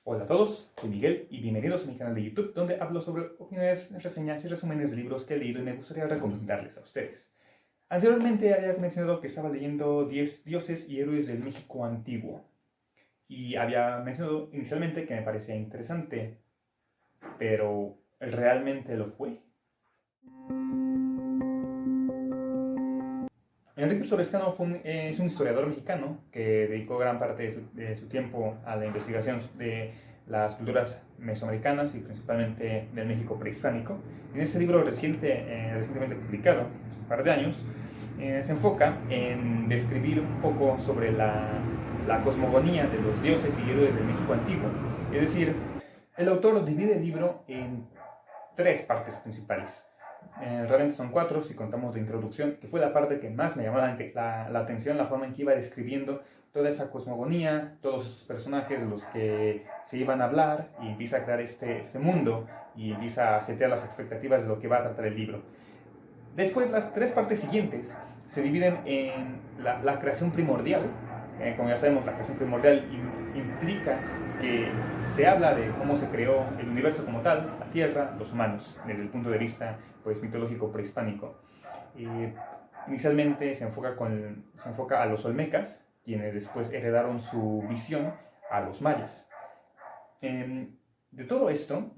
Hola a todos, soy Miguel y bienvenidos a mi canal de YouTube donde hablo sobre opiniones, reseñas y resúmenes de libros que he leído y me gustaría recomendarles a ustedes. Anteriormente había mencionado que estaba leyendo 10 dioses y héroes del México antiguo y había mencionado inicialmente que me parecía interesante, pero ¿realmente lo fue? Enrique Florescano es un historiador mexicano que dedicó gran parte de su tiempo a la investigación de las culturas mesoamericanas y principalmente del México prehispánico. En este libro recientemente publicado, hace un par de años, se enfoca en describir un poco sobre la cosmogonía de los dioses y héroes del México antiguo. Es decir, el autor divide el libro en tres partes principales. Realmente son cuatro si contamos de introducción, que fue la parte que más me llamó la atención, la forma en que iba describiendo toda esa cosmogonía, todos esos personajes de los que se iban a hablar, y empieza a crear este mundo y empieza a setear las expectativas de lo que va a tratar el libro. Después, las tres partes siguientes se dividen en la creación primordial. Como ya sabemos, la creación primordial implica que se habla de cómo se creó el universo como tal, la Tierra, los humanos, desde el punto de vista pues, mitológico prehispánico. Inicialmente se enfoca a los olmecas, quienes después heredaron su visión a los mayas. De todo esto,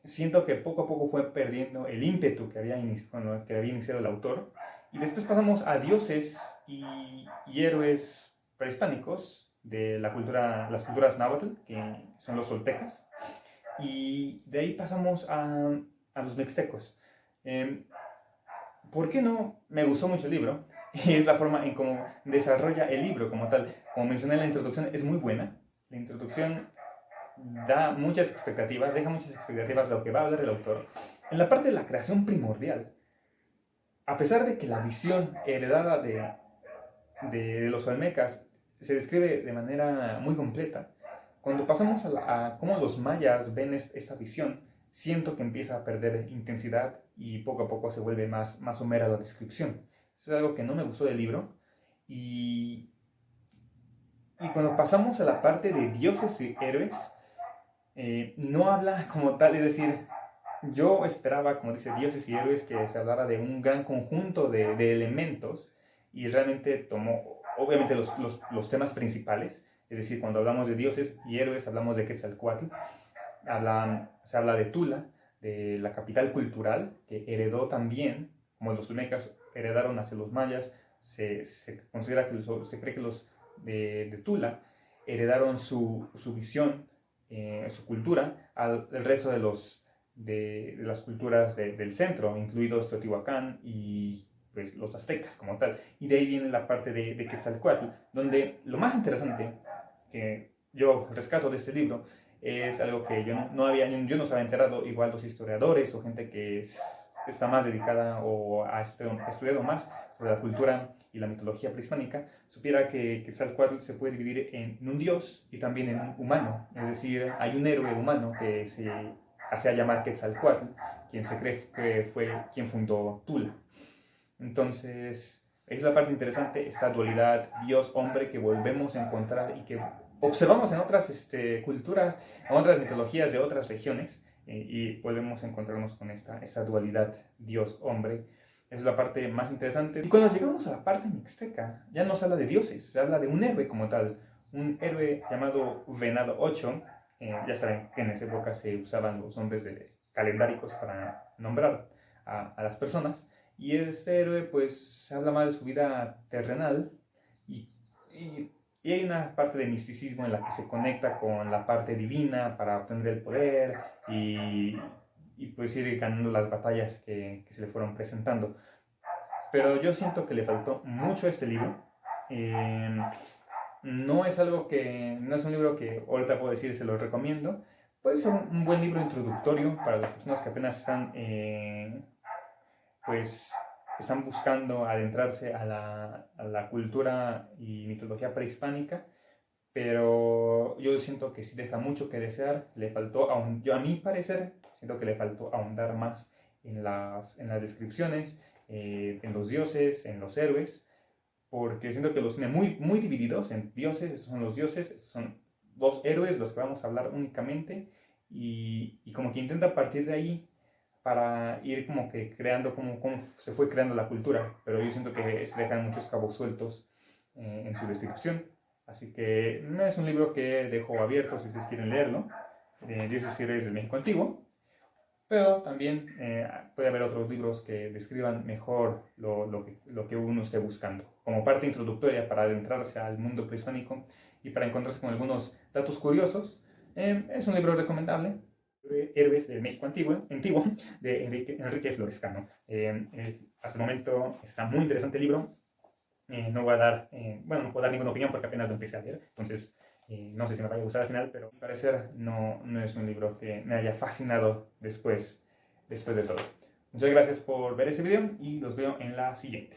siento que poco a poco fue perdiendo el ímpetu que había iniciado el autor. Y después pasamos a dioses y héroes prehispánicos de las culturas náhuatl, que son los toltecas. Y de ahí pasamos a los mixtecos. ¿Por qué no? Me gustó mucho el libro. Y es la forma en cómo desarrolla el libro como tal. Como mencioné en la introducción, es muy buena. La introducción deja muchas expectativas de lo que va a hablar el autor. En la parte de la creación primordial, a pesar de que la visión heredada de los olmecas se describe de manera muy completa, cuando pasamos a cómo los mayas ven esta visión, siento que empieza a perder intensidad y poco a poco se vuelve más somera la descripción. Eso es algo que no me gustó del libro. Y cuando pasamos a la parte de dioses y héroes, no habla como tal, es decir, yo esperaba, como dice, dioses y héroes, que se hablara de un gran conjunto de elementos y realmente tomó, obviamente, los temas principales, es decir, cuando hablamos de dioses y héroes, hablamos de Quetzalcóatl, se habla de Tula, de la capital cultural, que heredó también, como los olmecas heredaron hacia los mayas, se considera que se cree que los de Tula heredaron su visión, su cultura, al resto de las culturas del centro, incluidos Teotihuacán y pues, los aztecas como tal. Y de ahí viene la parte de Quetzalcóatl, donde lo más interesante que yo rescato de este libro es algo que yo no se había enterado, igual los historiadores o gente que está más dedicada o ha estudiado más sobre la cultura y la mitología prehispánica, supiera que Quetzalcóatl se puede dividir en un dios y también en un humano. Es decir, hay un héroe humano que se hacía llamar Quetzalcóatl, quien se cree que fue quien fundó Tula. Entonces, es la parte interesante, esta dualidad Dios-hombre que volvemos a encontrar y que observamos en otras culturas, en otras mitologías de otras regiones, y volvemos a encontrarnos con esta dualidad Dios-hombre. Es la parte más interesante. Y cuando llegamos a la parte mixteca, ya no se habla de dioses, se habla de un héroe como tal, un héroe llamado Venado Ocho. Ya saben que en esa época se usaban los nombres calendáricos para nombrar a las personas. Y este héroe pues se habla más de su vida terrenal y, y hay una parte de misticismo en la que se conecta con la parte divina para obtener el poder y pues ir ganando las batallas que se le fueron presentando. Pero yo siento que le faltó mucho a este libro. No es un libro que ahorita puedo decir se lo recomiendo. Puede ser un buen libro introductorio para las personas que apenas pues están buscando adentrarse a la cultura y mitología prehispánica, pero yo siento que sí deja mucho que desear. Le faltó, yo a mi parecer, siento que le faltó ahondar más en las descripciones, en los dioses, en los héroes, porque siento que los tiene muy divididos en dioses, estos son los dioses, estos son dos héroes los que vamos a hablar únicamente y como que intenta partir de ahí para ir como que creando cómo se fue creando la cultura, pero yo siento que se dejan muchos cabos sueltos en su descripción. Así que no es un libro que dejo abierto si ustedes quieren leerlo, de Dioses y Héroes del México Antiguo, pero también puede haber otros libros que describan mejor lo que uno esté buscando, como parte introductoria para adentrarse al mundo prehispánico y para encontrarse con algunos datos curiosos. Es un libro recomendable, Héroes del México Antiguo de Enrique Florescano. Hasta el momento está muy interesante el libro. No voy a dar, bueno, no puedo dar ninguna opinión porque apenas lo empecé a leer, entonces no sé si me vaya a gustar al final, pero a mi parecer no es un libro que me haya fascinado después de todo. Muchas gracias por ver este video y los veo en la siguiente.